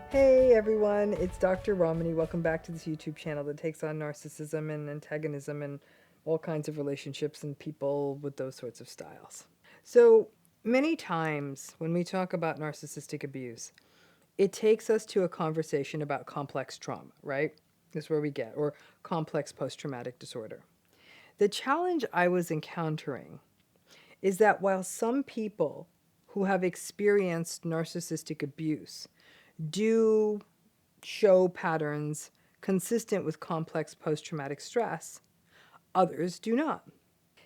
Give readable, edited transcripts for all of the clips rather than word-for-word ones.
Hey everyone, it's Dr. Ramani. Welcome back to this YouTube channel that takes on narcissism and antagonism and all kinds of relationships and people with those sorts of styles. So many times when we talk about narcissistic abuse, it takes us to a conversation about complex trauma, right? That's where we get, or complex post-traumatic disorder. The challenge I was encountering is that while some people who have experienced narcissistic abuse do show patterns consistent with complex post-traumatic stress, others do not.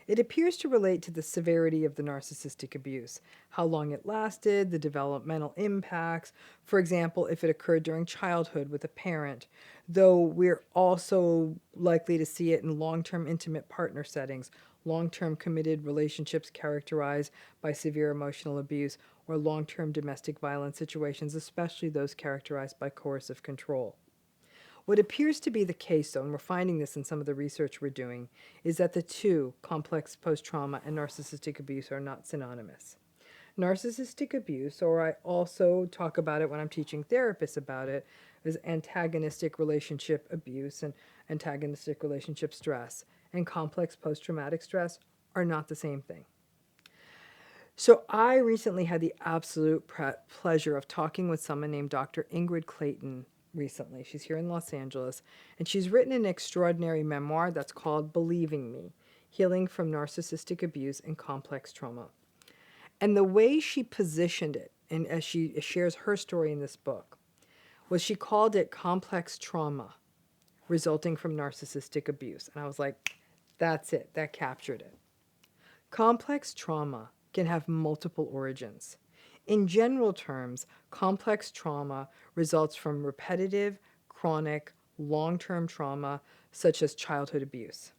It appears to relate to the severity of the narcissistic abuse, how long it lasted, the developmental impacts, for example, if it occurred during childhood with a parent, though we're also likely to see it in long-term intimate partner settings, long-term committed relationships characterized by severe emotional abuse, or long-term domestic violence situations, especially those characterized by coercive control. What appears to be the case, though, and we're finding this in some of the research we're doing, is that the two, complex post-trauma and narcissistic abuse, are not synonymous. Narcissistic abuse, or I also talk about it when I'm teaching therapists about it, is antagonistic relationship abuse and antagonistic relationship stress, and complex post-traumatic stress are not the same thing. So I recently had the absolute pleasure of talking with someone named Dr. Ingrid Clayton recently. She's here in Los Angeles, and she's written an extraordinary memoir that's called Believing Me: Healing from Narcissistic Abuse and Complex Trauma. And the way she positioned it, and as she shares her story in this book, was she called it complex trauma resulting from narcissistic abuse. And I was like, that's it, that captured it. Complex trauma can have multiple origins. In general terms, complex trauma results from repetitive, chronic, long-term trauma such as childhood abuse.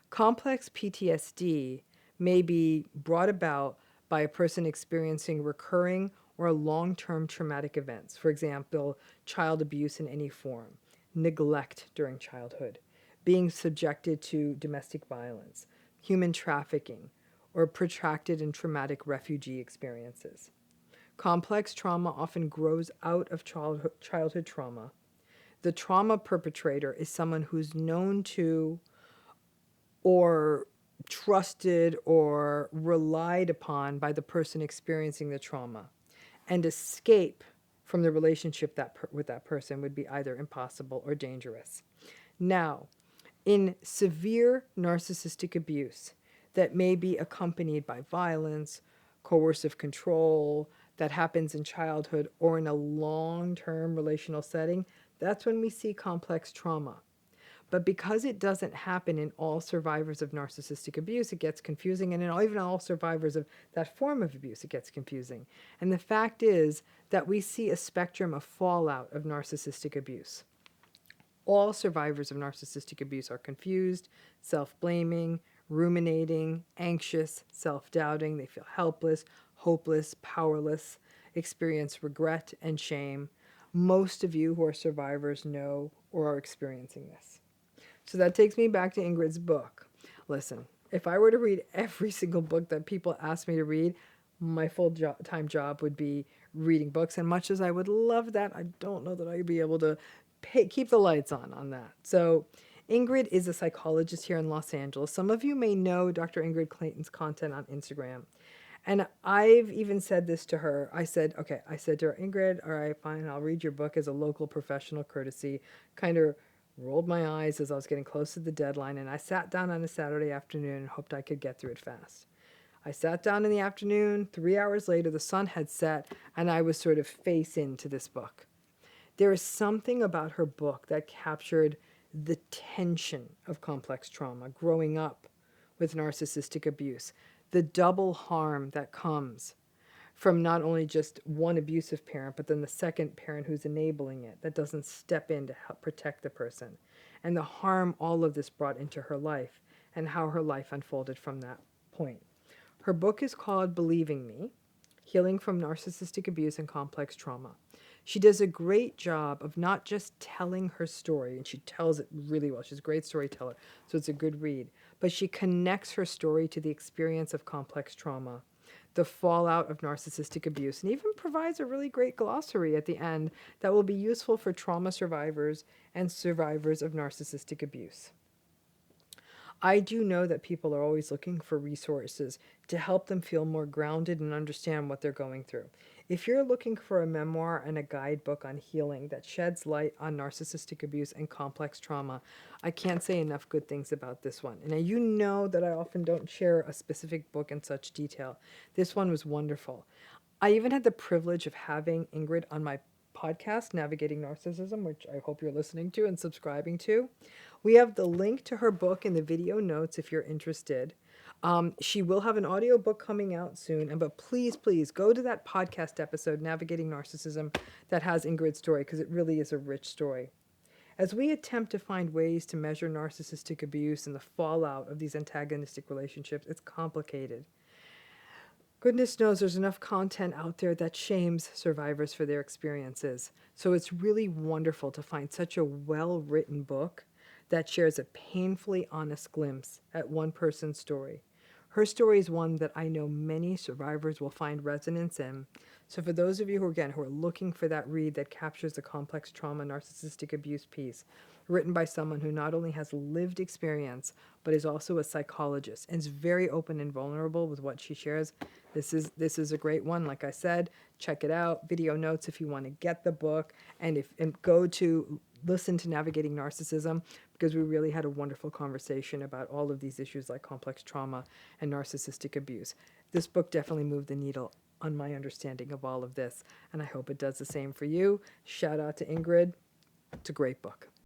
Complex PTSD may be brought about by a person experiencing recurring or long-term traumatic events, for example, child abuse in any form, neglect during childhood, being subjected to domestic violence, human trafficking, or protracted and traumatic refugee experiences. Complex trauma often grows out of childhood trauma. The trauma perpetrator is someone who's known to or trusted or relied upon by the person experiencing the trauma. And escape from the relationship with that person would be either impossible or dangerous. Now, in severe narcissistic abuse that may be accompanied by violence, coercive control, that happens in childhood or in a long-term relational setting, that's when we see complex trauma. But because it doesn't happen in all survivors of narcissistic abuse, it gets confusing. And even all survivors of that form of abuse, it gets confusing. And the fact is that we see a spectrum of fallout of narcissistic abuse. All survivors of narcissistic abuse are confused, self-blaming, ruminating, anxious, self-doubting. They feel helpless, hopeless, powerless, experience regret and shame. Most of you who are survivors know or are experiencing this. So that takes me back to Ingrid's book. Listen, if I were to read every single book that people ask me to read, my full-time job would be reading books. And much as I would love that, I don't know that I'd be able to keep the lights on that. So Ingrid is a psychologist here in Los Angeles. Some of you may know Dr. Ingrid Clayton's content on Instagram. And I've even said this to her. I said to her, Ingrid, all right, fine, I'll read your book as a local professional courtesy. Kind of rolled my eyes as I was getting close to the deadline, and I sat down on a Saturday afternoon and hoped I could get through it fast. I sat down in the afternoon. 3 hours later, the sun had set, and I was sort of face into this book. There is something about her book that captured the tension of complex trauma, growing up with narcissistic abuse, the double harm that comes from not only just one abusive parent, but then the second parent who's enabling it, that doesn't step in to help protect the person, and the harm all of this brought into her life, and how her life unfolded from that point. Her book is called Believing Me: Healing from Narcissistic Abuse and Complex Trauma. She does a great job of not just telling her story, and she tells it really well. She's a great storyteller, so it's a good read. But she connects her story to the experience of complex trauma, the fallout of narcissistic abuse, and even provides a really great glossary at the end that will be useful for trauma survivors and survivors of narcissistic abuse. I do know that people are always looking for resources to help them feel more grounded and understand what they're going through. If you're looking for a memoir and a guidebook on healing that sheds light on narcissistic abuse and complex trauma, I can't say enough good things about this one. And you know that I often don't share a specific book in such detail. This one was wonderful. I even had the privilege of having Ingrid on my podcast, Navigating Narcissism, which I hope you're listening to and subscribing to. We have the link to her book in the video notes if you're interested. She will have an audiobook coming out soon, but please, please go to that podcast episode, Navigating Narcissism, that has Ingrid's story, because it really is a rich story. As we attempt to find ways to measure narcissistic abuse and the fallout of these antagonistic relationships, it's complicated. Goodness knows there's enough content out there that shames survivors for their experiences. So it's really wonderful to find such a well-written book that shares a painfully honest glimpse at one person's story. Her story is one that I know many survivors will find resonance in. So for those of you who are looking for that read that captures the complex trauma narcissistic abuse piece, written by someone who not only has lived experience, but is also a psychologist and is very open and vulnerable with what she shares, this is a great one. Like I said, check it out. Video notes if you want to get the book, and go to listen to Navigating Narcissism, because we really had a wonderful conversation about all of these issues like complex trauma and narcissistic abuse. This book definitely moved the needle on my understanding of all of this, and I hope it does the same for you. Shout out to Ingrid. It's a great book.